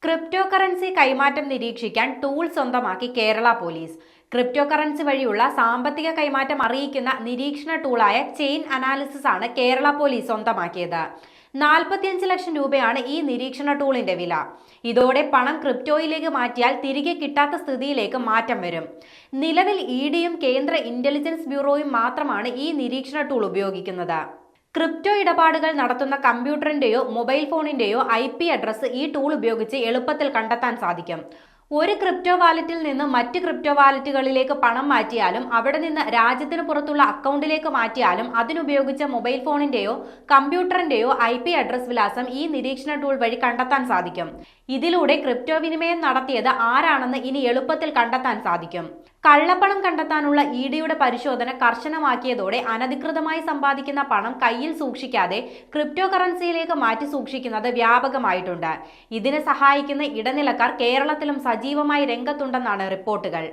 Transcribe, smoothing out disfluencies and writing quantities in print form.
Crypto currency കൈമാറ്റം നിരീക്ഷിക്കാൻ tool സ്വന്തമാക്കി കേരള പോലീസ്. ക്രിപ്റ്റോ കറൻസി വഴിയുള്ള സാമ്പത്തിക കൈമാറ്റം അറിയിക്കുന്ന നിരീക്ഷണ ടൂളായ ചെയിൻ അനാലിസിസ് ആണ് കേരള പോലീസ് സ്വന്തമാക്കിയത്. 45 ലക്ഷം രൂപയാണ് ഈ നിരീക്ഷണ ടൂളിന്റെ വില. ഇതോടെ പണം ക്രിപ്റ്റോയിലേക്ക് മാറ്റിയാൽ തിരികെ കിട്ടാത്ത സ്ഥിതിയിലേക്ക് മാറ്റം വരും. നിലവിൽ ഇഡിയും കേന്ദ്ര ഇന്റലിജൻസ് ബ്യൂറോയും മാത്രമാണ് ഈ നിരീക്ഷണ ടൂൾ ഉപയോഗിക്കുന്നത്. ക്രിപ്റ്റോ ഇടപാടുകൾ നടത്തുന്ന കമ്പ്യൂട്ടറിന്റെയോ മൊബൈൽ ഫോണിന്റെയോ IP അഡ്രസ്സ് ഈ ടൂൾ ഉപയോഗിച്ച് എളുപ്പത്തിൽ കണ്ടെത്താൻ സാധിക്കും. ഒരു ക്രിപ്റ്റോ വാലറ്റിൽ നിന്ന് മറ്റ് ക്രിപ്റ്റോ വാലറ്റുകളിലേക്ക് പണം മാറ്റിയാലും അവിടെ നിന്ന് രാജ്യത്തിന് പുറത്തുള്ള അക്കൗണ്ടിലേക്ക് മാറ്റിയാലും അതിനുപയോഗിച്ച മൊബൈൽ ഫോണിന്റെയോ കമ്പ്യൂട്ടറിന്റെയോ IP അഡ്രസ് വിലാസം ഈ നിരീക്ഷണ ടൂൾ വഴി കണ്ടെത്താൻ സാധിക്കും. ഇതിലൂടെ ക്രിപ്റ്റോ വിനിമയം നടത്തിയത് ആരാണെന്ന് ഇനി എളുപ്പത്തിൽ കണ്ടെത്താൻ സാധിക്കും. കള്ളപ്പണം കണ്ടെത്താനുള്ള ഇഡിയുടെ പരിശോധന കർശനമാക്കിയതോടെ അനധികൃതമായി സമ്പാദിക്കുന്ന പണം കയ്യിൽ സൂക്ഷിക്കാതെ ക്രിപ്റ്റോ കറൻസിയിലേക്ക് മാറ്റി സൂക്ഷിക്കുന്നത് വ്യാപകമായിട്ടുണ്ട്. ഇതിനെ സഹായിക്കുന്ന ഇടനിലക്കാർ കേരളത്തിലും സജീവമായി രംഗത്തുണ്ടെന്നാണ് റിപ്പോർട്ടുകൾ.